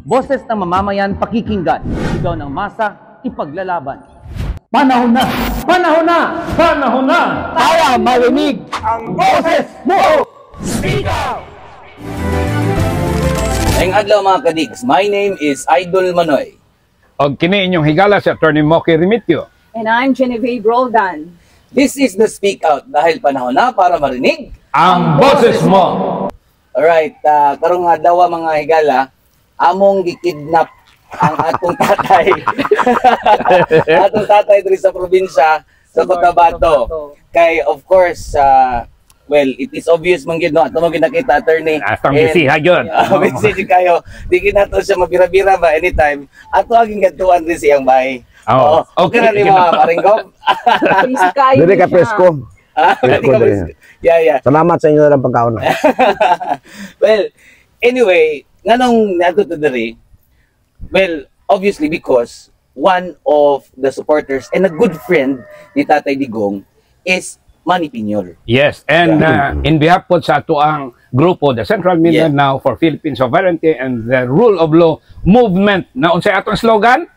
Boses ng mamamayan pakikinggan, sigaw ng masa ipaglalaban. Panahon na! Panahon na! Panahon na! Para marinig ang boses mo! Speak out! Ngayong adlaw mga kadigs, my name is Idol Manoy. Og kini inyong higala si Attorney Moki Remitio. And I'm Genevieve Roldan. This is the Speak Out dahil panahon na para marinig Ang boses mo! Alright, karong adlaw mga higala, among gikidnap ang atong tatay. Atong tatay diri sa probinsya sa Cotabato. Kay of course, well, it is obvious man gyud no ato mo ginakita attorney. Atong bisiha gyud. Busy kayo. Di ginato siya mabira-bira ba anytime. Ato aging gadtuan din siyang bahay. Oh, okay na ni mga paringgob. Dili ka presko. Yeah. Salamat sa inyo na lang pagkaon. Well, anyway, nganong nato to diri? Well, obviously because one of the supporters and a good friend ni Tatay Digong is Manny Piñol. Yes, and in behalf po sa ato ang grupo, the Central Mindanao for Philippine Sovereignty and the Rule of Law Movement, na unsay atong slogan?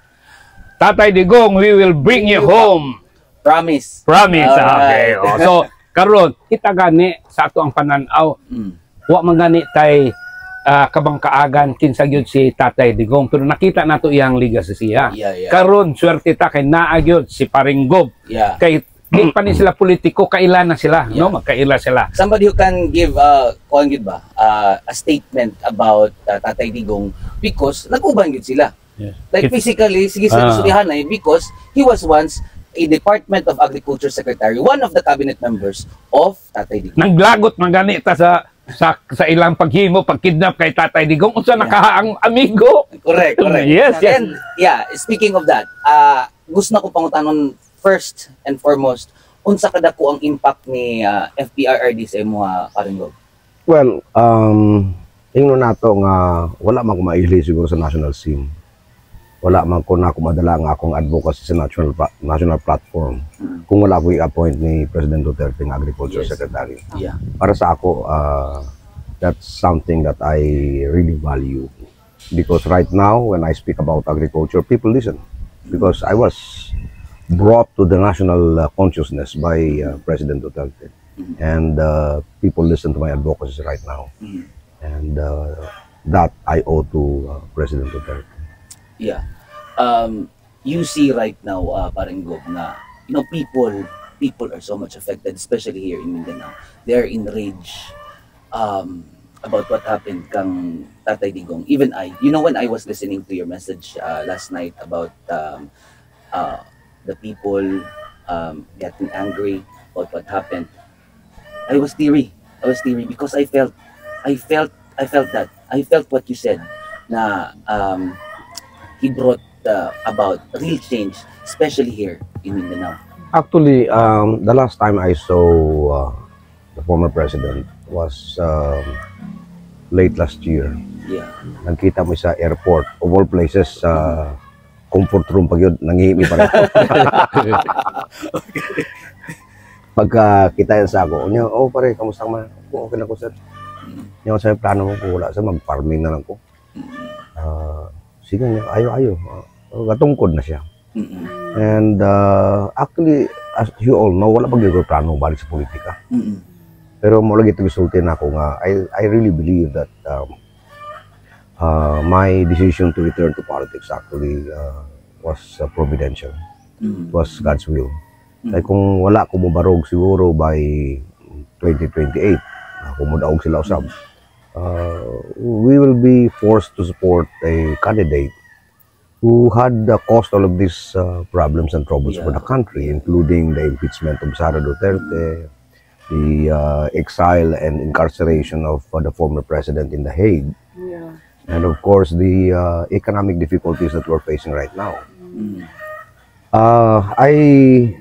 Tatay Digong, we will bring you home. Promise. Promise. Alright. Okay. So, karon kita gani sa ato ang pananaw. Wa man gani tay kabang kaagan kinsa gyud si Tatay Digong, pero nakita nato iyang legacy siya. Yeah. Karon swerte ta kay naa gyud si Paringgob. Yeah. Kay di pa ni sila politiko, kaila na sila, no? Magkaila sila. Somebody who can give a statement about Tatay Digong because nag-uban gyud sila. Yes. Like physically, sige sa sulihan na because he was once a Department of Agriculture Secretary, one of the cabinet members of Tatay Digong. Naglagot man gani ta sa ilang paghimo, pagkidnap kay Tatay Digong, unsa nakahaang amigo. Correct. Yes. And yeah, speaking of that, gusto na ko pangutanon first and foremost, unsa kadako ang impact ni FPRRD sa imo Paringgob? Well, ingno nato nga wala man ko maili siguro sa national scene. Wala man ko na madala ang akong advocacy sa national platform kung wala ko i-appoint ni President Duterte ng Agriculture Secretary. Yeah. Para sa ako, that's something that I really value. Because right now, when I speak about agriculture, people listen. Because I was brought to the national consciousness by President Duterte. And people listen to my advocacy right now. And that I owe to President Duterte. Yeah. You see right now, Paringgob, na people are so much affected, especially here in Mindanao. They're enraged about what happened kang Tatay Digong. Even I, when I was listening to your message last night about the people getting angry about what happened, I was teary because I felt that. I felt what you said, na he brought about real change, especially here in Mindanao. Actually, the last time I saw the former president was late last year. Yeah. Nagkita mo sa airport, of all places, comfort room pag yun, nangihimi pa rin. Pagka kita yan sa ako, pare, kamusta man? Okay na ko, sir. Yung sa plano mo ko, wala sa mag-farming na lang ko. Sige niya, ayo. Gatungkod na siya. And actually, as you all know, wala pag-igor plano balik sa politika. Pero mo lagi ito gisultin ako nga, I really believe that my decision to return to politics actually was providential. It was God's will. Like kung wala ko mubarog siguro by 2028, kung mudaog sila usab, we will be forced to support a candidate who had caused all of these problems and troubles for the country, including the impeachment of Sara Duterte, the exile and incarceration of the former president in The Hague, and of course the economic difficulties that we're facing right now. I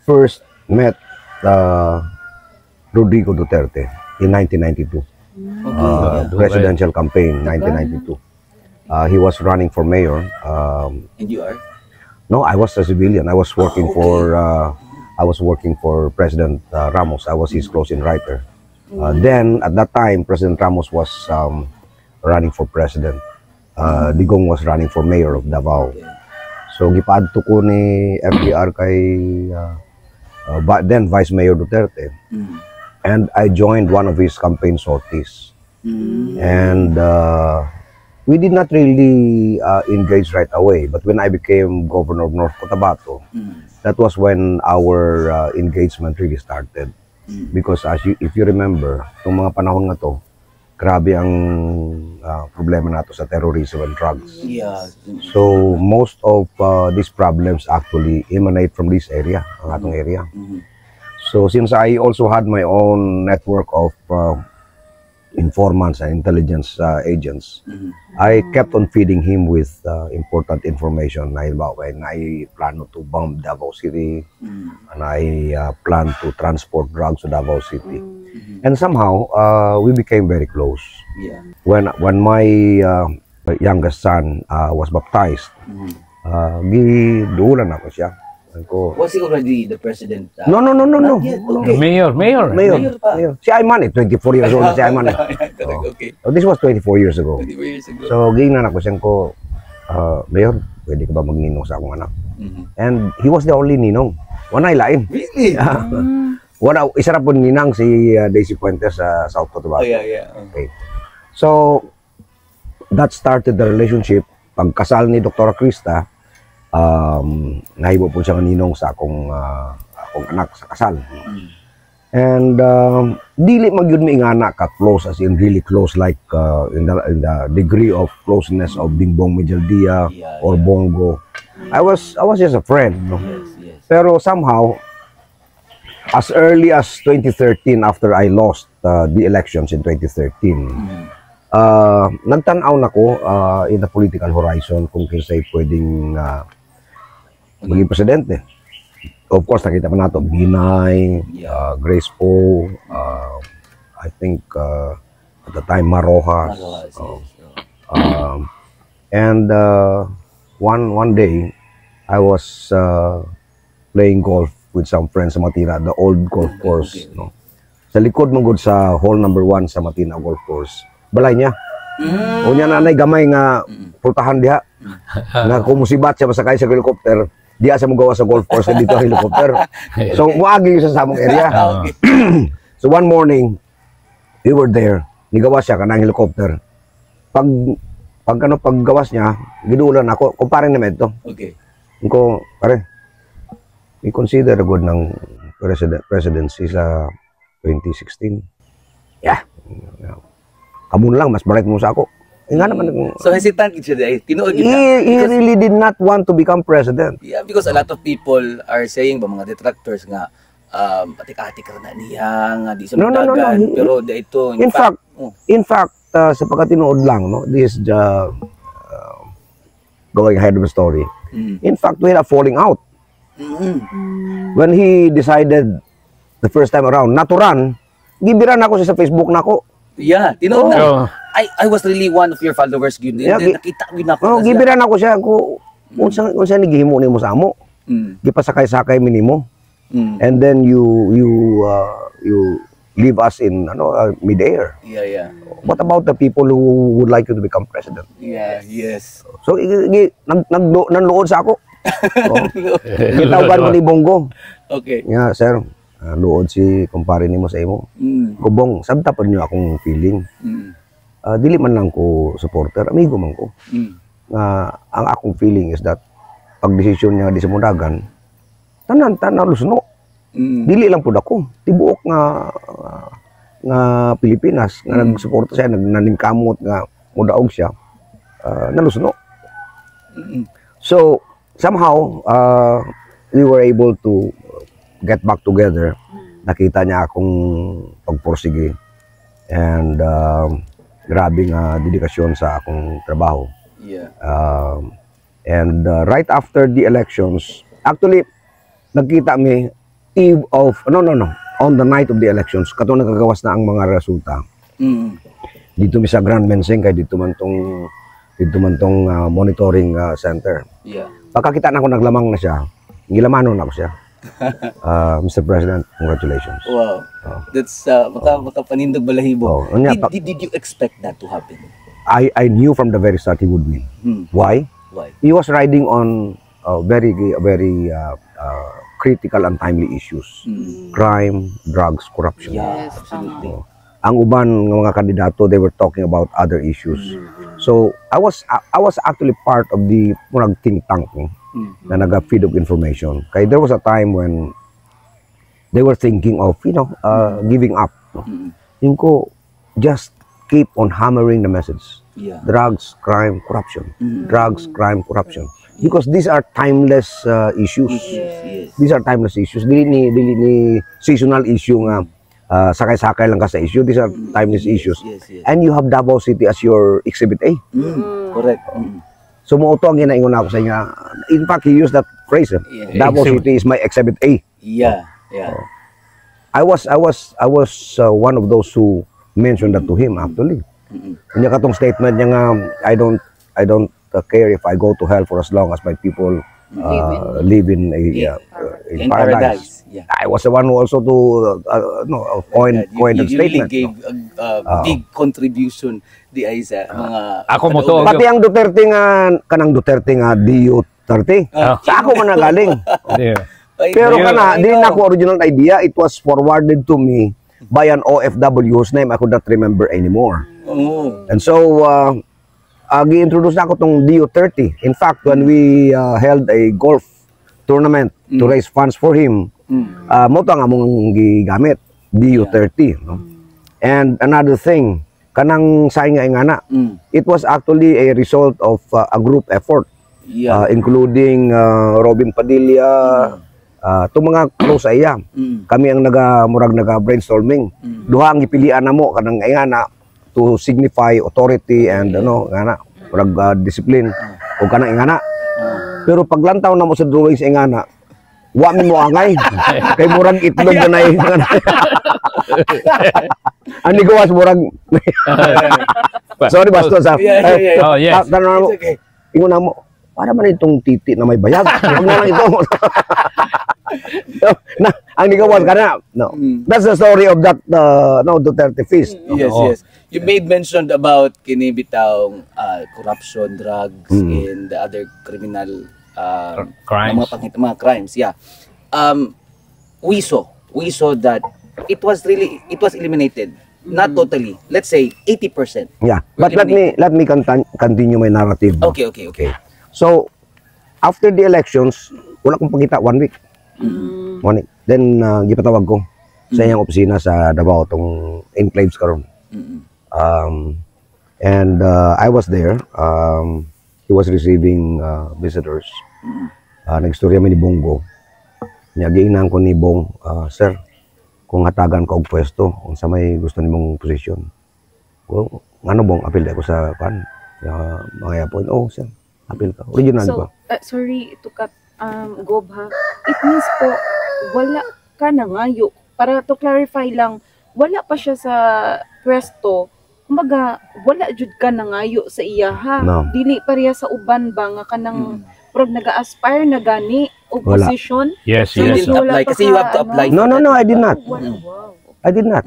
first met Rodrigo Duterte in 1992. Presidential campaign 1992. He was running for mayor. And you are? No, I was a civilian. I was working for President Ramos. I was his close-in writer. Then at that time, President Ramos was running for president. Digong was running for mayor of Davao. So gipadto ko ni FDR kay then Vice Mayor Duterte. And I joined one of his campaign sorties. And we did not really engage right away. But when I became governor of North Cotabato, that was when our engagement really started. Because if you remember, itong mga panahon nga to, grabe ang problema nato sa terrorism and drugs. Yeah. So most of these problems actually emanate from this area, ang atong area. So since I also had my own network of informants and intelligence agents, I kept on feeding him with important information na when I plan to bomb Davao City, and I plan to transport drugs to Davao City. And somehow we became very close. Yeah. When my youngest son was baptized, giduulan ako siya. Ko, Was he already the president? no. Not yet. Okay. Mayor. Mayor. Si Ayman 24 years old na si Ayman. Okay. Oh, this was 24 years ago. 24 years ago. So, giingnan ako siyang ko, Mayor, pwede ka ba magninong sa akong anak? And he was the only ninong. Wanay lain. Really? Isa na po ninang si Daisy Puentes sa South Cotabato. Oh, yeah. Okay. So, that started the relationship. Pagkasal ni Dr. Krista, nahibo po siya ninong sa akong anak sa kasal. And dili magyud mi ingana ka close, as in really close, like in the degree of closeness of Bingbong Mejaldia or Bongo. I was just a friend, no? Yes. Pero somehow, as early as 2013, after I lost the elections in 2013, nagtanaw na ko in the political horizon kung kinsay pwedeng maging presidente. Of course, nakita pa nato Binay, Grace Poe, I think at the time Marojas. And one day, I was playing golf with some friends sa Matina, the old golf course. No? Sa likod mong sa hall number 1 sa Matina golf course. Balay niya. Unya nanay gamay nga pultahan diha. Nga kumusibat siya masakay sa helicopter. Diya sa magawa sa golf course dito ang helicopter. So muagi sa samong area. So one morning, we were there. Nigawas siya kanang helicopter. Paggawas niya, gidulan ako, kumpare naman ito. Okay. Ko, pare, i-consider good ng presidency sa 2016. Yeah. Kamun lang, mas bright mo sa ako. Nga naman. So hesitant siya dahil tinuod He really did not want to become president. Yeah, because a lot of people are saying ba mga detractors nga atik-atik ra na niya nga di sa No. pero ito In fact, sa pagkatinuod lang, no, this is the going ahead of the story. In fact, we had a falling out. When he decided the first time around not to run, gibiran ako siya sa Facebook nako. Yeah, tinuod na. I was really one of your followers gyud. Yeah, nakita gyud nako. No, gibiran ako siya ko unsa ni gihimo nimo sa amo. Gipasakay-sakay mi nimo. And then you leave us in mid-air. Yeah. What about the people who would like you to become president? Yeah, yes. So nanluod sa ako. Gitawagan ko ni Bongo. Okay. Yeah, sir. Luod si kumpare nimo sa imo. Kubong, sabta pa niyo akong feeling. Dili man lang ko supporter, amigo man ko. Ang akong feeling is that pag desisyon niya di sa mudagan, tanan lusno. Dili lang pud ako, tibuok nga Pilipinas nga nagsuporta siya, naningkamot nga mudaog siya, nalusno. So somehow we were able to get back together. Nakita niya akong pagpursige and grabe nga dedikasyon sa akong trabaho. Yeah. And right after the elections, actually nagkita mi eve of on the night of the elections kato nagagawas na ang mga resulta. Dito mi sa Grand Menseng kay dito man tong monitoring center. Yeah. Pagkakita na ako naglamang na siya, gilamanon ako siya. Mr. President, congratulations. Wow. That's makapanindog balahibo. Oh, did you expect that to happen? I knew from the very start he would win. Why? Why? He was riding on very critical and timely issues. Crime, drugs, corruption. Yeah, absolutely. Ang uban ng mga kandidato, they were talking about other issues. So I was actually part of the murag think tank na naga-feed of information. Kaya there was a time when they were thinking of, giving up. Yung ko, just keep on hammering the message. Yeah. Drugs, crime, corruption. Drugs, crime, corruption. Because these are timeless issues. Yes. These are timeless issues. Dili ni seasonal issue nga sakay-sakay lang ka sa issue. These are timeless issues. Yes. And you have Davao City as your exhibit A. Correct. So muuto ang ginaingon ako sa inyo. In fact, he used that phrase. Davao City is my exhibit A. Yeah. I was one of those who mentioned that to him actually. Kanya katong statement niya nga, I don't care if I go to hell for as long as my people live in In paradise. Yeah. I was the one who also to coined that You really statement. gave a big contribution di ay sa mga Ako mo to. Pati ang Duterte nga, kanang Duterte nga, Duterte. Sa ako man nagaling. Yeah. Pero kana, di na ako original idea. It was forwarded to me by an OFW whose name I could not remember anymore. And so, gi-introduce na ako tong DU30. In fact, when we held a golf tournament to raise funds for him, mo to nga mong gigamit, DU30. No? And another thing, kanang saing nga ingana, it was actually a result of a group effort, including Robin Padilla, itong mga close sa iya. Kami ang naga-brainstorming. Duha ang ipilian na mo, kanang ingana, to signify authority and discipline o kanang ingana. Pero paglantaw na mo sa drawings ingana, wa mi mo angay kay murag itlog na nay. Ani gawas murag. Sorry bastos ha. Oh, yes. It's okay. Ingon na mo, para man itong titi na may bayag. Huwag na lang ito. Ang nigawas ka na. No. That's the story of that Duterte feast. Yes. You made mention about kini bitaw corruption, drugs, and the other criminal Crimes. mga crimes. Yeah. We saw that it was eliminated. Not totally. Let's say 80%. Yeah. But let me continue my narrative. Okay. So after the elections, wala kong pagkita 1 week. 1 week. Then gipatawag ko sa iyang opisina sa Davao tong enclaves karon. And I was there. He was receiving visitors. Nagstorya mi ni Bongo. Nya giingnan ko ni Bong, sir, kung hatagan ka og pwesto, kung sa may gusto nimong posisyon. Well, ngano Bong, apil ako sa pan. Mga point. Oh, sir, apil ka. Original So, ba? sorry to cut Gob ha. It means po, wala ka na ngayo. Para to clarify lang, wala pa siya sa pwesto. Kumbaga, wala jud ka na ngayo sa iya ha. No. Dili pareha sa uban ba nga kanang prog naga-aspire na gani o Wala. position. Yes, So you yes. didn't apply kasi you have to apply. No, I did not. Wow. I did not.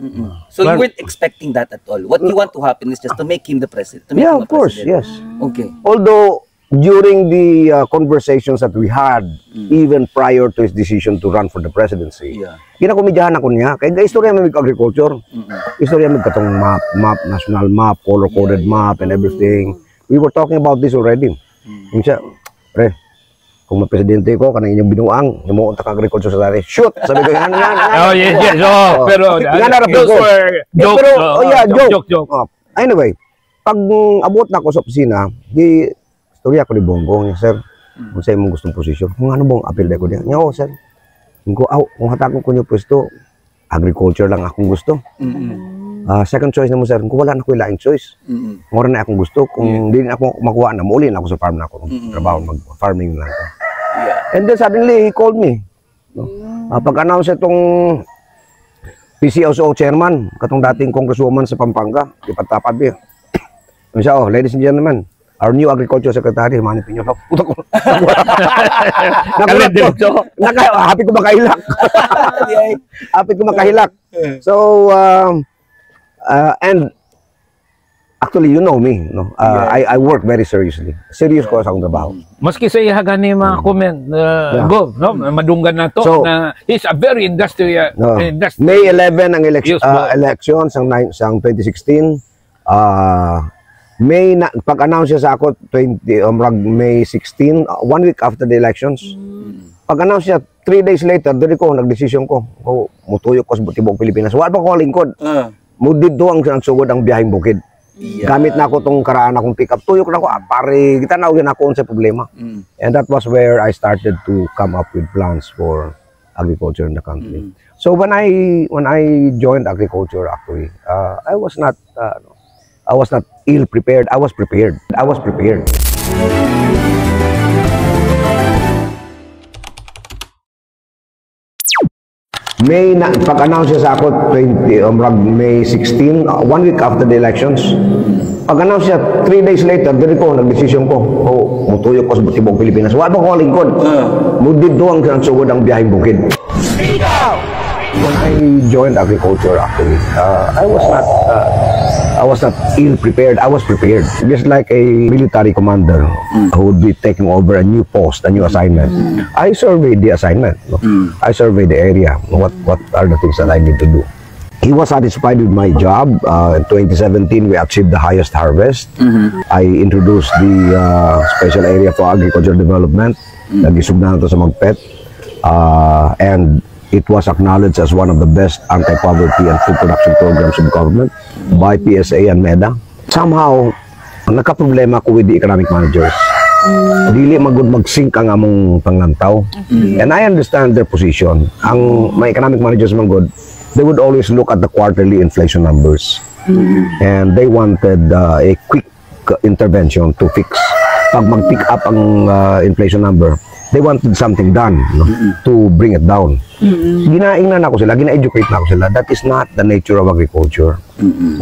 So you weren't expecting that at all. What you want to happen is just to make him the president. To make Yeah, him of a course, president. yes. Okay. Although during the conversations that we had, even prior to his decision to run for the presidency, Yeah. kinakomedyahan ako niya. Kaya istorya may agriculture. Istorya may katong map, national map, color-coded map, and everything. We were talking about this already. Yung siya, pre, kung mapresidente ko, kanang inyong binuang, himuon ta ka agriculture sa tari. Shoot! Sabi ko, yan. Oh, yes. Oh, pero those were jokes. Pero, Joke. Anyway, pag abot na ako sa opisina, di storya ko ni Bongo, niya, sir, kung sa imong gustong posisyon, kung ano bang apel ko niya, niya, sir, kung hatagon ko niyo pwesto, agriculture lang akong gusto. Second choice na mo, sir, kung wala na ko ilaing choice, mura na akong gusto, kung di na ako makuha na, mauli na ako sa farm na ako, trabaho, mag-farming lang ako. Yeah. And then suddenly, he called me. No? Pag-announce itong PCSO chairman, katong dating congresswoman sa Pampanga, ipatapad niya. Siya, ladies and gentlemen, our new agriculture secretary, Manny Piñol. Puta ko. Happy ko makahilak. Happy ko makahilak. So, and Actually, you know me, no? I work very seriously. Serious ko sa akong trabaho. Maski sa iya gani mga comment, go, no? Madunggan na to, So, na he's a very industrial, No. industrial. May 11 ang Yes, po. election sang 2016. Pag-announce siya sa ako May 16, 1 week after the elections. Pag-announce siya 3 days later, diri ko nagdesisyon ko. Mutuyok ko sa tibok Pilipinas. Wa pa ko lingkod. Mudid do ang sugod ang biyaheng bukid. Gamit na ako tong karaan akong pick up. Tuyok na ako, pare, kita na ako sa problema. And that was where I started to come up with plans for agriculture in the country. So when I joined agriculture, actually, I was not ill prepared. I was prepared. Pag-announce siya sa ako May 16, 1 week after the elections. Pag-announce siya 3 days later, diri ko nagdesisyon ko. Mutuyok ko sa tibok Pilipinas. Wa pa ko lingkod. Mudid do ang sugod ang biyaheng bukid. When I joined agriculture, actually, I was not ill prepared. I was prepared. Just like a military commander who would be taking over a new post, a new assignment. I surveyed the assignment. No? I surveyed the area. What are the things that I need to do? He was satisfied with my job. In 2017, we achieved the highest harvest. I introduced the special area for agricultural development. Nagisugnan ito sa Magpet. And it was acknowledged as one of the best anti-poverty and food production programs of government by PSA and MEDA. Somehow, nagka-problema ko with the economic managers. Dili magud mag-sync ang among panglantaw. And I understand their position. Ang mga economic managers magud, they would always look at the quarterly inflation numbers. And they wanted a quick intervention to fix. Pag mag-pick up ang inflation number, they wanted something done, no, to bring it down. Ginaingnan ako sila, gina-educate na ako sila. That is not the nature of agriculture.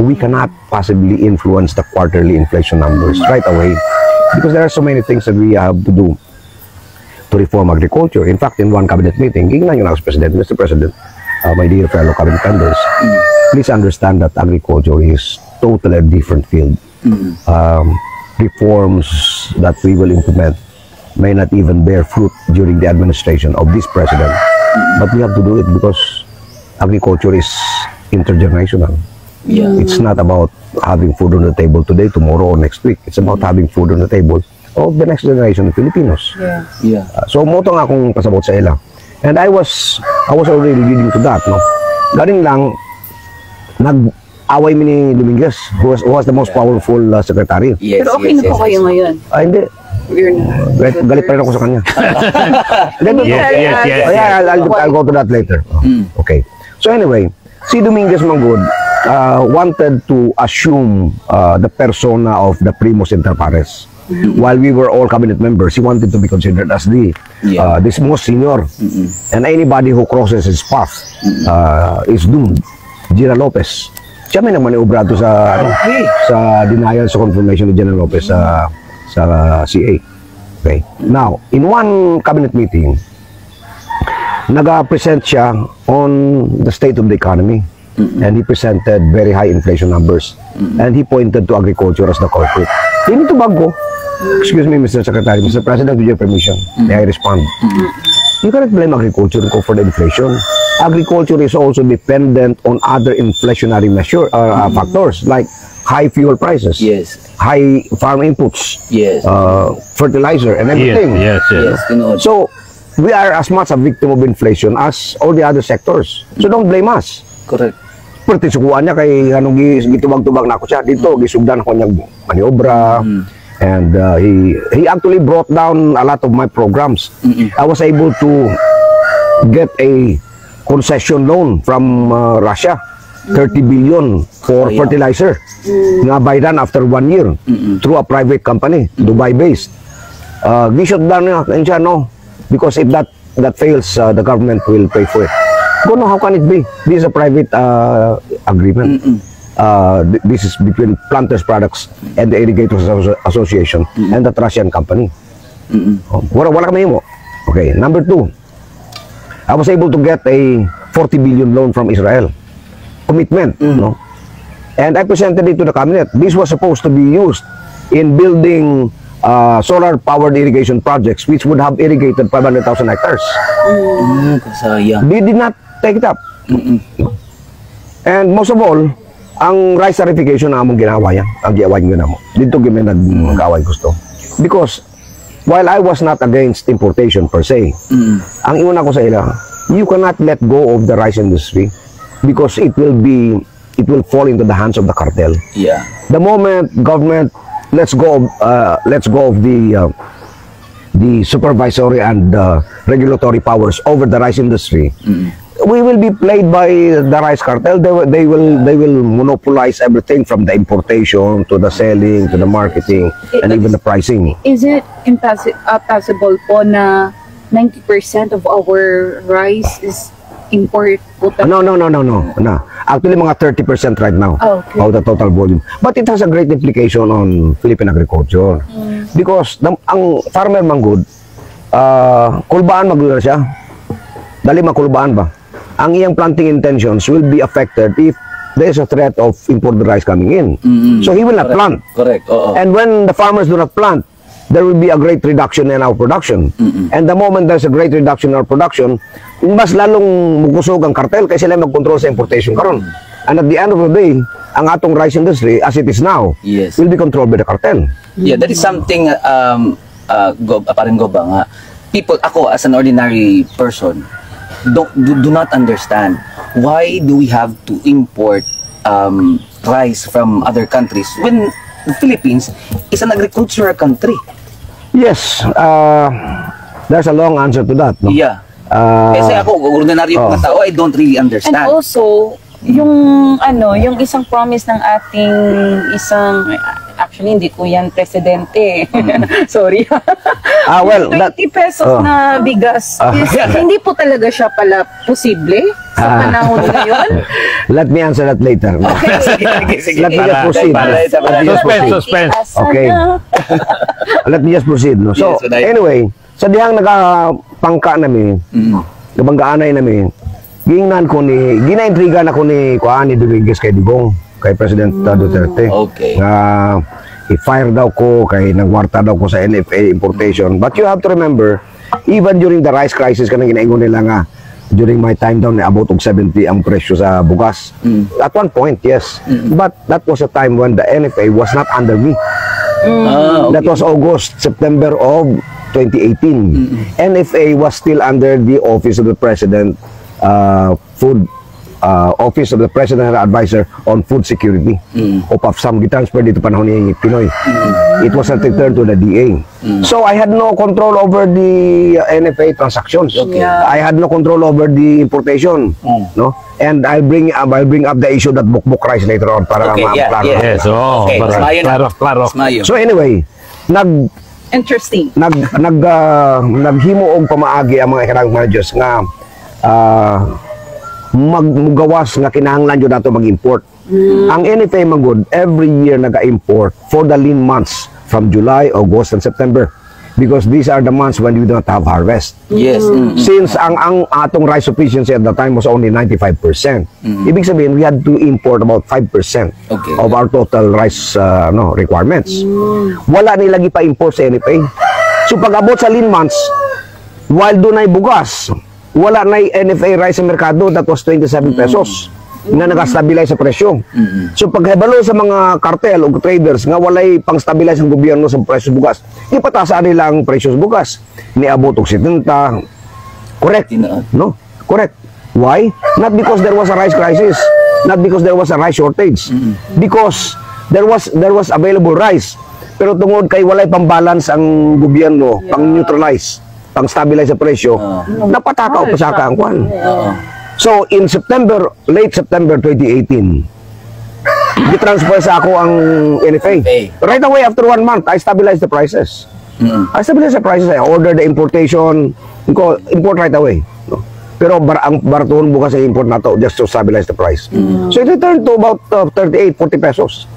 We cannot possibly influence the quarterly inflation numbers right away because there are so many things that we have to do to reform agriculture. In fact, in one cabinet meeting, gingnan yun ako sa President, Mr. President, my dear fellow cabinet members, please understand that agriculture is totally a different field. Reforms that we will implement may not even bear fruit during the administration of this president. But we have to do it because agriculture is intergenerational. It's not about having food on the table today, tomorrow, or next week. It's about having food on the table of the next generation of Filipinos. So moto nga akong pasabot sa ila. And I was already leading to that, no. Galing lang nag-away mi ni Dominguez, who was the most powerful secretary. Pero okay na po kayo ngayon. Hindi. We're not. Galit pa rin ako sa kanya. Yes. I'll go to that later. Okay. So anyway, si Dominguez Manggod wanted to assume the persona of the primus inter pares. While we were all cabinet members, he wanted to be considered as the this most senior. And anybody who crosses his path is doomed. General Lopez. Siya may naman iobrado sa sa denial sa confirmation ni General Lopez sa CA. Okay. Now, in one cabinet meeting, nag-present siya on the state of the economy. And he presented very high inflation numbers. And he pointed to agriculture as the culprit. Hindi to bago. Excuse me, Mr. Secretary, Mr. President, with your permission, may I respond? You cannot blame agriculture for the inflation. Agriculture is also dependent on other inflationary factors like high fuel prices, high farm inputs, fertilizer, and everything. Yes. So, we are as much a victim of inflation as all the other sectors. So, don't blame us. Correct. Pero tisukuan niya kay anong gitubag-tubag na ako siya dito, gisugdan ako niyang maniobra. And he actually brought down a lot of my programs. I was able to get a concession loan from Russia, 30 billion for fertilizer. Nga bayran after 1 year through a private company, Dubai-based. Gishot down niya, no? Because if that fails, the government will pay for it. Go no, how can it be? This is a private agreement. This is between Planters Products and the Irrigators Association and that Russian company. Wala kami mo. Okay, number 2. I was able to get a 40 billion loan from Israel. Commitment, no? And I presented it to the cabinet. This was supposed to be used in building solar-powered irrigation projects which would have irrigated 500,000 hectares. Sayang. They did not take it up. And most of all, ang rice tarification na among ginawa yan, ang giawain ko na mo. Dito kami nag-away gusto. Because while I was not against importation per se, ang iuna ko sa ila, you cannot let go of the rice industry because it will fall into the hands of the cartel. Yeah. The moment government lets go of the supervisory and regulatory powers over the rice industry, we will be played by the rice cartel. They will monopolize everything from the importation to the selling to the marketing and even the pricing. Is it possible po na 90% of our rice is import po? No. Actually, mga 30% right now of the total volume. But it has a great implication on Philippine agriculture. Because ang farmer manggod, kulbaan maglular siya. Dali makulbaan ba? Ang iyang planting intentions will be affected if there is a threat of imported rice coming in. So he will not plant. Correct. And when the farmers do not plant, there will be a great reduction in our production. And the moment there's a great reduction in our production, mas lalong mugusog ang cartel kasi sila mag-control sa importation karon. And at the end of the day, ang atong rice industry, as it is now, will be controlled by the cartel. Yeah, that is something, parang go ba nga, people, ako as an ordinary person, do not understand why do we have to import rice from other countries when the Philippines is an agricultural country. Yes, there's a long answer to that. No? Yeah. Kasi ako, ordinary mga tao, I don't really understand. And also, yung isang promise ng ating actually hindi ko yan presidente. Sorry. Well, 20 pesos na bigas. Hindi po talaga siya pala posible sa panahon ngayon. Let me answer that later. No? Sige. Let me just proceed. Suspense. Okay. Let me just proceed. No? So, anyway, sa dihang nagapangka namin, nabanggaanay namin, ginaintriga na ko ni Dugues kay Digong, kay President Duterte. Okay. I-fire daw ko, kay nagwarta daw ko sa NFA importation. But you have to remember, even during the rice crisis, kanang ginaingon nila nga, during my time down, about og 70 ang presyo sa bugas. At one point, yes. But that was a time when the NFA was not under me. Okay. That was September of 2018. NFA was still under the Office of the President, Office of the President Advisor on Food Security. OPAFSAM gitransfer dito panahon ni Pinoy. It was not returned to the DA. So I had no control over the NFA transactions. I had no control over the importation. No? And I'll bring up the issue that bukbuk rice later on para klaro. Yes, klaro. So anyway, Interesting. naghimo og pamaagi ang mga economic managers nga magmugawas nga kinahanglan jud nato mag-import. Ang NFA magud every year naga-import for the lean months from July, August, and September because these are the months when we do not have harvest. Yes. Since ang atong rice sufficiency at the time was only 95%. Ibig sabihin we had to import about 5% of our total rice requirements. Wala nila gipa-import sa NFA. So pag abot sa lean months, while dunay bugas, wala na NFA rice sa merkado, that was 27 pesos na nag-stabilize sa presyo. So paghibalo sa mga cartel o traders nga walay pang-stabilize ang gobyerno sa presyo bugas, ipataasaan nila ang presyo sa bugas. Niabot og 70. Correct. No? Correct. Why? Not because there was a rice crisis, not because there was a rice shortage. Because there was available rice. Pero tungod kay walay pang-balance ang gobyerno, pang-neutralize, pang-stabilize sa presyo, napatakaw pa sa ang kwan. So, in late September 2018, di-transfer sa ako ang NFA. Right away, after 1 month, I stabilized the prices. I ordered the importation, import right away. No? Pero ang baratuhon bukas sa import na to just to stabilize the price. So, it returned to about 38, 40 pesos.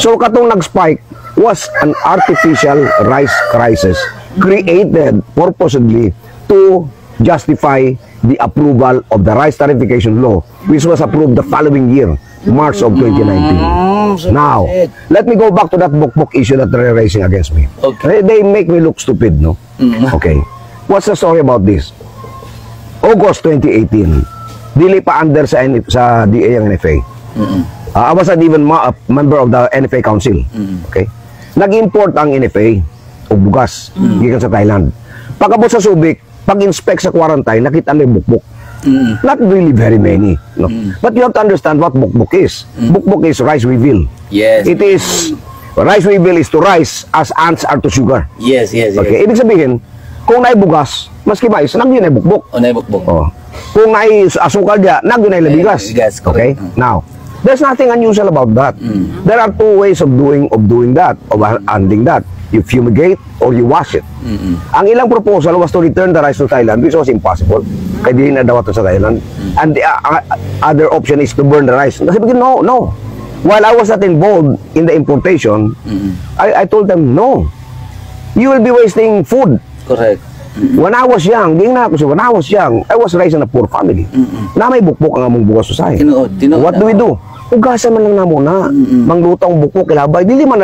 So, katong nag-spike was an artificial rice crisis created purposely to justify the approval of the rice tarification law, which was approved the following year, March of 2019. Now, let me go back to that bukbok issue that they're raising against me. Okay. They make me look stupid, no? Okay. What's the story about this? August 2018, dili pa under sa DA ang NFA. I wasn't even a member of the NFA Council. Okay? Nag-import ang NFA o bugas gikan sa Thailand. Pagabot sa Subic, pag-inspect sa quarantine, nakita nila bukbok. Not really very many. No? But you have to understand what bukbok is. Bukbok is rice weevil. Yes. It is, rice weevil is to rice as ants are to sugar. Yes, yes, yes. Okay? Ibig sabihin, kung naay bugas, maski mais, nagyo na bukbok. O na bukbok. Oh. Kung naay asukal dia, nagyo na bigas. Bigas, Okay? correct. Now, there's nothing unusual about that. There are two ways of doing that, of handling that. You fumigate or you wash it. Ang ilang proposal was to return the rice to Thailand, which was impossible. Kaya di na daw ito sa Thailand. And the other option is to burn the rice. Kasi no. While I was not involved in the importation, I told them, no. You will be wasting food. Correct. When I was young, when I was raised in a poor family. Na may bukbok ang among bukas society. Tinuod What do we do? Ugasan man lang na muna. Manglutang bukbok kilabay. Dili man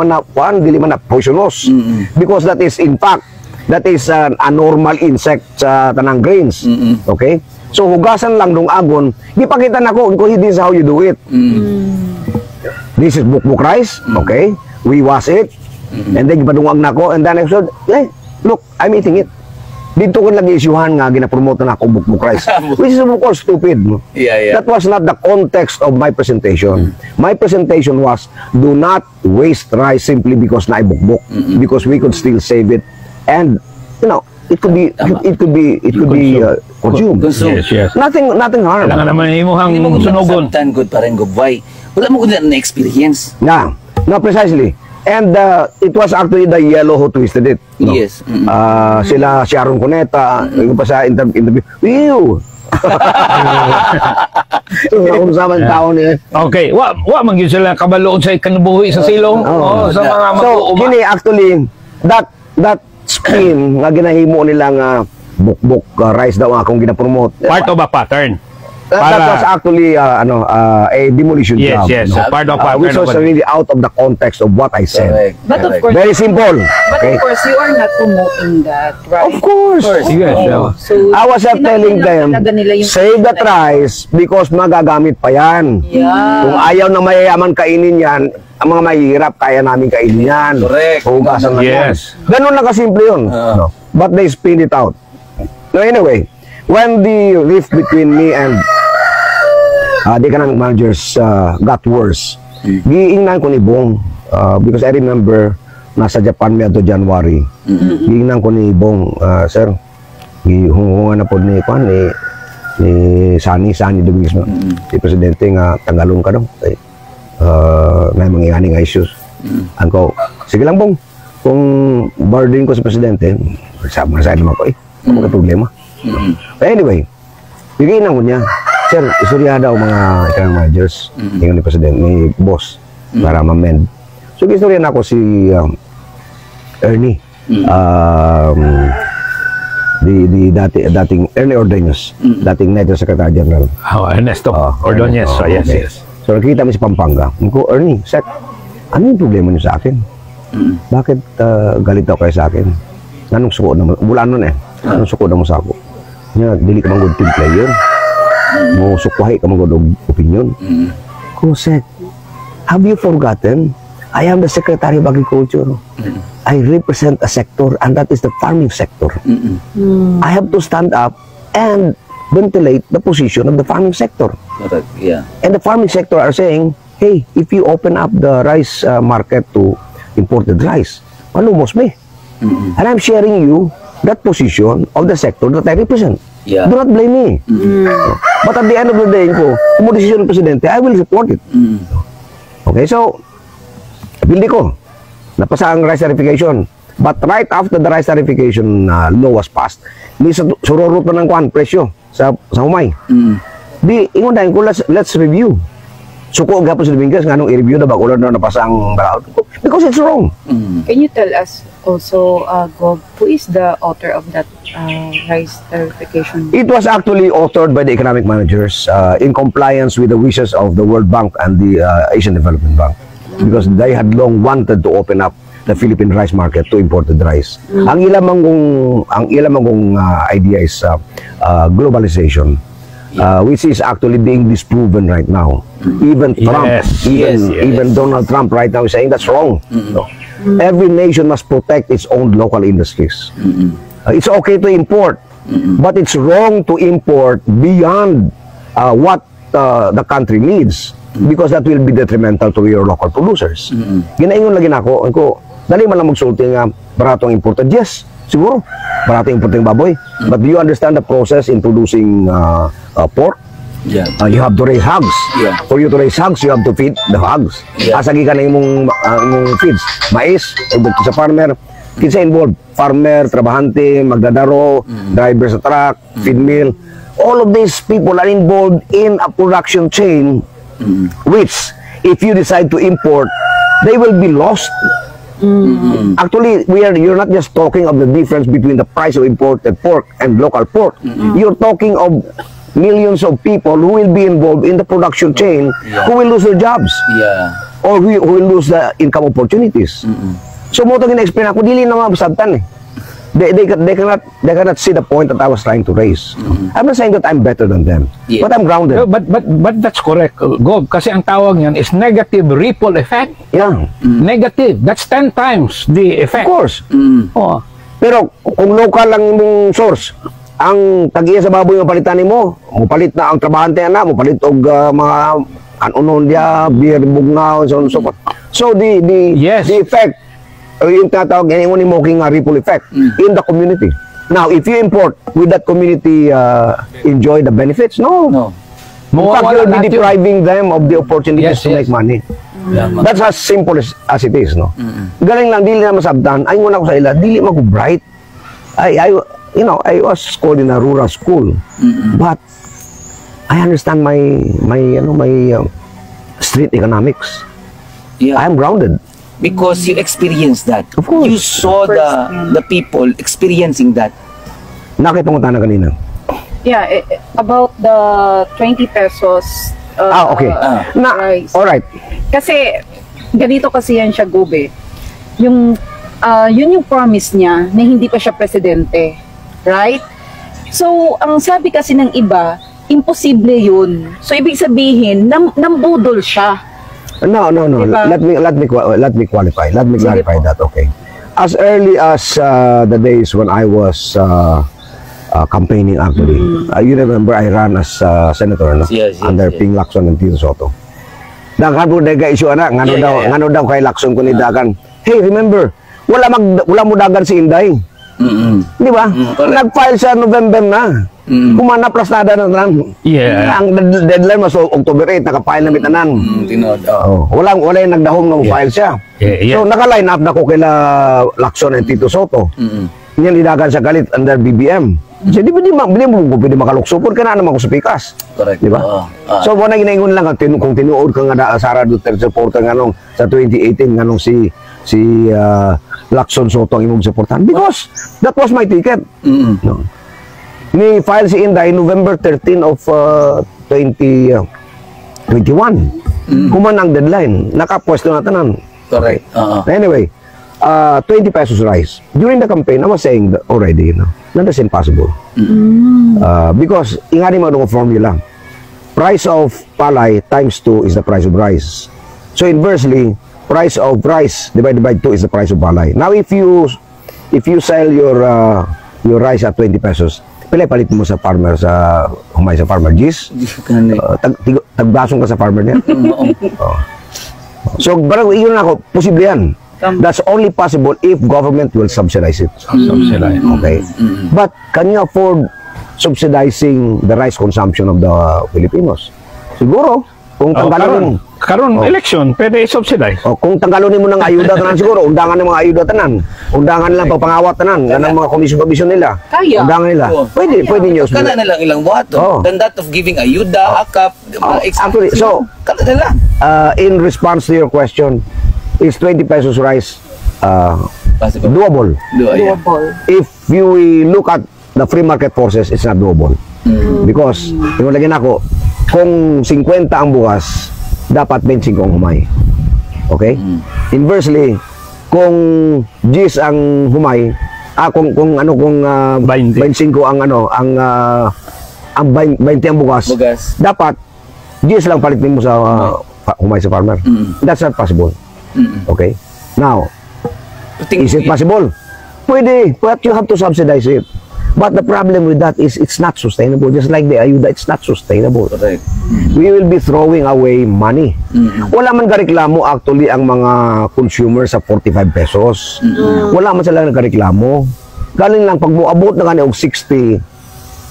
na poisonous. Because that is in fact a normal insect sa tanang grains. Okay? So hugasan lang dong agon. Gipakita nako kung this is how you do it. This is bukbok rice. Okay? We wash it. And then gipadungag nako and then I said, hey, look, I'm eating it. Dito ko nag-isyuhan nga, ginapromote na ako bukbok rice. Which is of course stupid. No? Yeah. That was not the context of my presentation. My presentation was, do not waste rice simply because naibukbok. Because we could still save it. And, you know, it could be consumed. Yes. Nothing harm. Kailangan naman imuhang Hindi mo sunugon. sabtan good pa rin gubay. Wala mo gud na experience. Yeah. No, precisely. And it was actually the yellow who twisted it. No? Yes. Sila Sharon Cuneta, yung pa sa interview. Ew! Kung sa man tao niya. Okay, wa man gyud sila kabaloon sa kanabuhi sa silong o sa mga So, mag-uuma. kini actually, that scheme nga ginahimo nilang bukbok rice daw akong ginapromote. Part of a pattern. That was actually a demolition Yes, job. yes. no? Part of Which was really out of the context of what I said. Correct. But of course, Very simple. but Okay? of course, you are not promoting that, right? Of course. Yes, Oo. So, I was just telling them, talaga nila yung save that rice because magagamit pa yan. Yeah. Kung ayaw na mayayaman kainin yan, ang mga mahihirap kaya namin kainin yan. Correct. Hugasan lang yan. Yes. Ganun lang kasimple yun. No? But they spin it out. No, anyway, when the rift between me and the kanang managers got worse, giingnan ko ni Bong because I remember nasa Japan mi ato January. Giingnan ko ni Bong, sir, gihungungan na po ni Kwan ni Sani Duguis no. Si presidente nga tanggalon ka daw. Na mangyayari nga issues. Angko, sige lang Bong, kung burden ko sa presidente, sama sa naman ko ano ka problema. Anyway, giingnan ko niya, sir, isurya daw mga ikanang managers, yung ni president, ni boss, para ma-mend. So, istorya na ako si Ernie, dating Ernie Ordeños, dating Neto Secretary General. Ernesto Ordonez. Yes, okay. yes. So, nakita mo si Pampanga. Ko, Ernie, Sec, ano yung problema niyo sa akin? Bakit galit daw kayo sa akin? Anong suko na mo? Mula nun anong suko na mo sa ako? Dili ka mang good team player. Mo sukwahi ka mga opinion. Ko, Sec, have you forgotten? I am the Secretary of Agriculture. I represent a sector and that is the farming sector. I have to stand up and ventilate the position of the farming sector. Correct. Yeah. And the farming sector are saying, hey, if you open up the rice market to imported rice, malumos me. And I'm sharing you that position of the sector that I represent. Yeah. Do not blame me. But at the end of the day, kung mo desisyon ng presidente, I will support it. Okay, so, hindi ko. Napasa ang rice tarification. But right after the rice tarification law was passed, may sururot na ng kwan, presyo sa humay. Di, ingon dahil ko, let's review. Suko gapon sa Dominguez, nga nung i-review na bago na napasa ang balaod. Because it's wrong. Can you tell us also, Gob, who is the author of that rice tarification? It was actually authored by the economic managers in compliance with the wishes of the World Bank and the Asian Development Bank, because they had long wanted to open up the Philippine rice market to imported rice. Ang ilang mangong idea is globalization, which is actually being disproven right now. Even Trump, even Donald Trump right now is saying that's wrong. No. Every nation must protect its own local industries. It's okay to import, but it's wrong to import beyond what the country needs, because that will be detrimental to your local producers. Ginaingon lagi nako, dali man lang magsulti nga baratong imported. Yes, siguro baratong imported baboy. But do you understand the process in producing pork? Yeah. You have to raise hogs. Yeah. For you to raise hogs, you have to feed the hogs. Yeah. Asagi ka na imong feeds. Mais, sa farmer, kinsa involved? Farmer, trabahante, magdadaro, driver sa truck, feed mill. All of these people are involved in a production chain, which, if you decide to import, they will be lost. Actually, you're not just talking of the difference between the price of imported pork and local pork. You're talking of millions of people who will be involved in the production chain, who will lose their jobs, or who will lose the income opportunities. So mo to gina-explain ako, dili na mabasabtan eh. They cannot see the point that I was trying to raise. I'm not saying that I'm better than them, but I'm grounded. But that's correct, Gob. Kasi ang tawag niyan is negative ripple effect. Yeah. Negative. That's 10 times the effect. Of course. Oh. Pero kung local lang imong source, ang tag-iya sa baboy nga palitan nimo, mupalit na ang trabahante na, mupalit og mga ano dia, beer, bugnaw, so on and so forth. So the effect, yung tatawag yan, yung mocking ripple effect in the community. Now, if you import, will that community enjoy the benefits? No. In fact, you'll be depriving them of the opportunities to make money. That's as simple as it is, no? Galing lang, dili na masabtan. Ay muna ko sa ila, dili mag-bright. I was schooled in a rural school, but I understand my street economics. I'm grounded. Because you experienced that. Of course. You saw the people experiencing that. Nakita mo tayo kanina. Yeah, about the 20 pesos okay. rice. Alright. Kasi, ganito kasi yan siya, Gobe. Yun yung promise niya na hindi pa siya presidente. Right? So, ang sabi kasi ng iba, imposible yun. So, ibig sabihin, nambudol siya. No. Diba? Let me qualify. Let me clarify that. Okay. As early as the days when I was campaigning, actually, you remember I ran as senator, no? Yes, under Ping Lacson and Tito Soto. Dagan po daga issue ana, ngano daw kay Lacson ko ni dagan. Hey, remember, wala mo dagan si Inday. Di ba? Nag-file sa November na. Kumana plasnada na tanan. Ang deadline mas October 8, naka-file na bitanan. Wala yung nagdahom nga file siya. So naka-line up na ko kila Lacson and Tito Soto. Yan idagan sa galit under BBM. So di mo pwede makaluksupon ka na naman ko sa pikas. Correct. Di ba? So wala ginaingon lang kung tinuod ka nga Sara Duterte supporter nganong sa 2018 nganong si Lacson Soto ang imong supportan, because that was my ticket. No. Ni file si Inday November 13 of 2021. Kuman ang deadline, nakapwesto na tanan. Correct. Anyway, 20 pesos rice. During the campaign, I was saying that already, that is impossible. Because ingani mo ng formula. Price of palay times 2 is the price of rice. So inversely, price of rice divided by 2 is the price of palay. Now if you sell your rice at 20 pesos, pila palit mo sa farmer humay sa farmer Gis? Tagbasong ka sa farmer niya. So barang iyon ako, posible yan. That's only possible if government will subsidize it. Okay. But can you afford subsidizing the rice consumption of the Filipinos? Siguro. Kung tanggalon karon election, pwede i-subsidize. Kung tanggalon mo ng ayuda tanan siguro, undangan ng mga ayuda tanan. Undangan lang pagpangawat tanan ng mga komisyon nila. Kaya. Undangan nila. Pwede niyo. Kana na lang ilang wato. Than that of giving ayuda, akap, actually, so kana na lang. In response to your question, is 20 pesos rice doable? Doable. If you look at the free market forces, it's not doable. Because, yung lagyan ako, kung 50 ang bukas, dapat 25 ang humay. Okay? Inversely, kung 10 ang humay, kung 25 ang ang 20 ang bukas, dapat 10 lang palitin mo sa humay sa farmer. That's not possible. Okay? Now, is it possible? Pwede, but you have to subsidize it. But the problem with that is it's not sustainable. Just like the ayuda, it's not sustainable. Correct. We will be throwing away money. Wala man kareklamo actually ang mga consumer sa 45 pesos. Wala man sila nagkareklamo. Galing lang pag muabot na kanya og 60,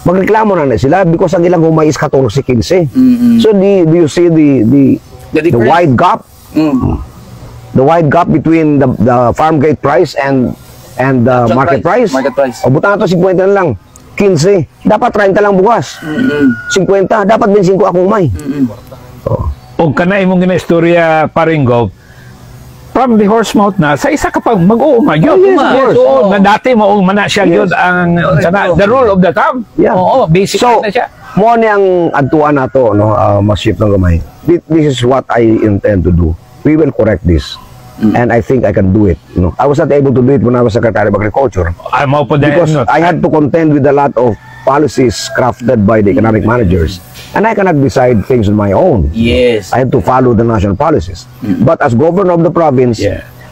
magreklamo na sila because ang ilang humay is 14-15. So do you see the wide gap? The wide gap between the farm gate price and the market price. O buta na to 50 na lang. 15, dapat 30 lang bukas. 50, dapat 25 akong umay. O kanay mong gina-istorya paring Gov, from the horse mouth na, sa isa ka pang mag-uuma yun. So, na dati mauma na siya yun ang the rule of the thumb. Oo, basic so, na siya. Mo ni ang adtuan na to, no, mas-shift ng gamay. This is what I intend to do. We will correct this. And I think I can do it. You know, I was not able to do it when I was Secretary of Agriculture because I had to contend with a lot of policies crafted by the economic managers, and I cannot decide things on my own. Yes, I had to follow the national policies. But as governor of the province,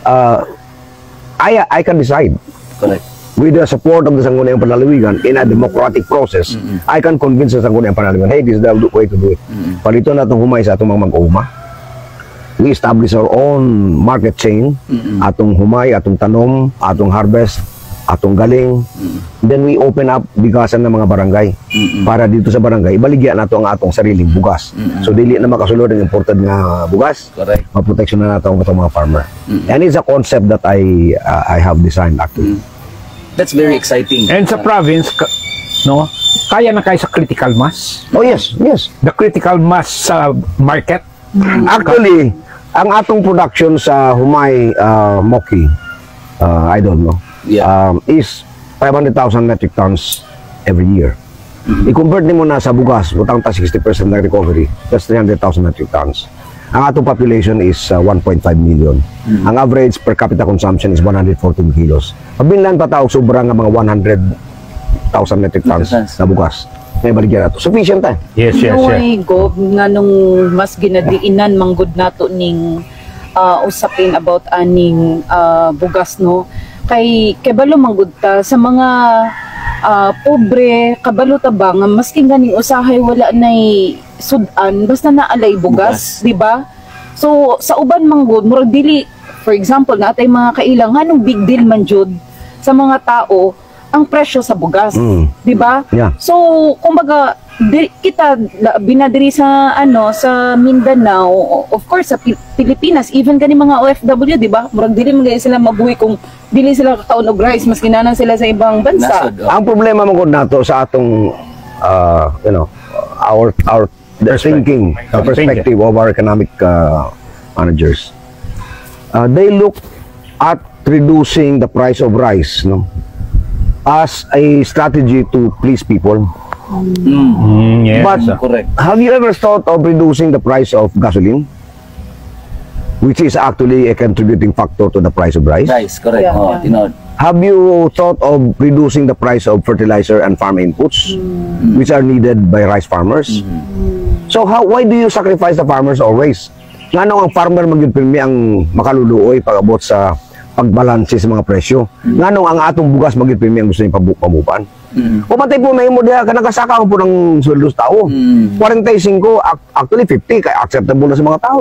I can decide. Correct. With the support of the Sangguniang Panlalawigan in a democratic process, I can convince the Sangguniang Panlalawigan, hey, this is the way to do it. Palito na itong humay sa atong mga mag-uuma. We establish our own market chain, atong humay, atong tanom, atong harvest, atong galing. Then we open up bigasan ng mga barangay para dito sa barangay, ibaligyan nato ang atong sariling bugas. So dili na makasulod ng imported nga bugas. Correct. Maproteksyon na nato ang mga farmer. And it's a concept that I have designed actually. That's very exciting. And sa province, no, kaya na kayo sa critical mass? Oh yes, yes. The critical mass sa market? Actually, ang atong production sa humay Moki, I don't know, is 500,000 metric tons every year. I-convert mo na sa bugas, butang ta 60% na recovery, that's 300,000 metric tons. Ang atong population is 1.5 million. Ang average per capita consumption is 114 kilos. Mabinlan pa tao sobra nga mga 100,000 metric tons na bugas. May baligyan nato. Sufficient tayo. Yes. Gov, nga nung mas ginadiinan manggod nato ning usapin about aning bugas, no? Kay balo manggod ta sa mga pobre, kabalo ta ba nga maski ganing usahay wala nay sudan basta naalay bugas, di ba? So sa uban manggod murag dili, for example, natay mga kailangan nung big deal man jud sa mga tao ang presyo sa bugas, di ba? Yeah. So, kumbaga, kita binadiri sa sa Mindanao, of course sa Pilipinas, even kani mga OFW, di ba? Murag dili man sila mabuhi kung dili sila kakaon og rice mas ginanan sila sa ibang bansa. Ang problema mo nato sa atong our thinking, the perspective of our economic managers. They look at reducing the price of rice, no, as a strategy to please people. Yes. But correct. have you ever thought of reducing the price of gasoline, which is actually a contributing factor to the price of rice? Rice, correct. Yeah. Have you thought of reducing the price of fertilizer and farm inputs, which are needed by rice farmers? So why do you sacrifice the farmers always? Ngano ang farmer magyud-pirmi ang makaluluoy pag-abot sa pagbalanse sa mga presyo? Ngano ang atong bugas magyud-pirmi ang gusto niya pamupan? Pumatay po na mo diha kanang kasaka po ng sweldo sa tao. 45, actually 50 kay acceptable na sa mga tao.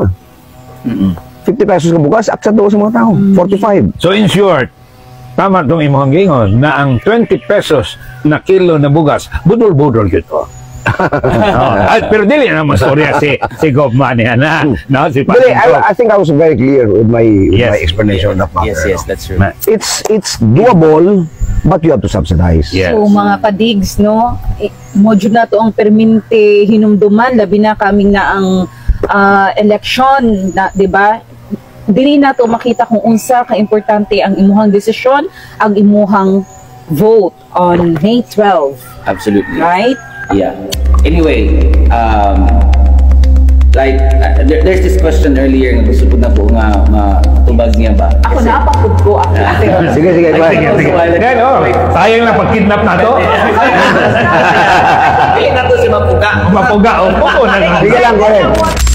50 pesos ka bugas, acceptable sa mga tao. 45. So in short, tama itong imong gingon na ang 20 pesos na kilo na bugas, budol-budol yun to. Pero dili na mastorya si Gov Manihan na. No, si Really, I think I was very clear with my explanation of that matter. Yes, that's true. It's doable, but you have to subsidize. Yes. So mga kadigs, no, module na to ang perminti hinumduman, labi na kaming na ang election, na, di ba? Dili na to makita kung unsa ka importante ang imuhang desisyon, ang imuhang vote on May 12, Absolutely. right? Yeah. Anyway, like there's this question earlier nga gusto ko na po nga tubag niya ba? Ako na, pakod ko. Sige, sige, bye. Yan, oh. Sayang lang pag-kidnap na to. Pili na to si Mapuga. Mapuga, oh. Oo, Sige lang, Karen.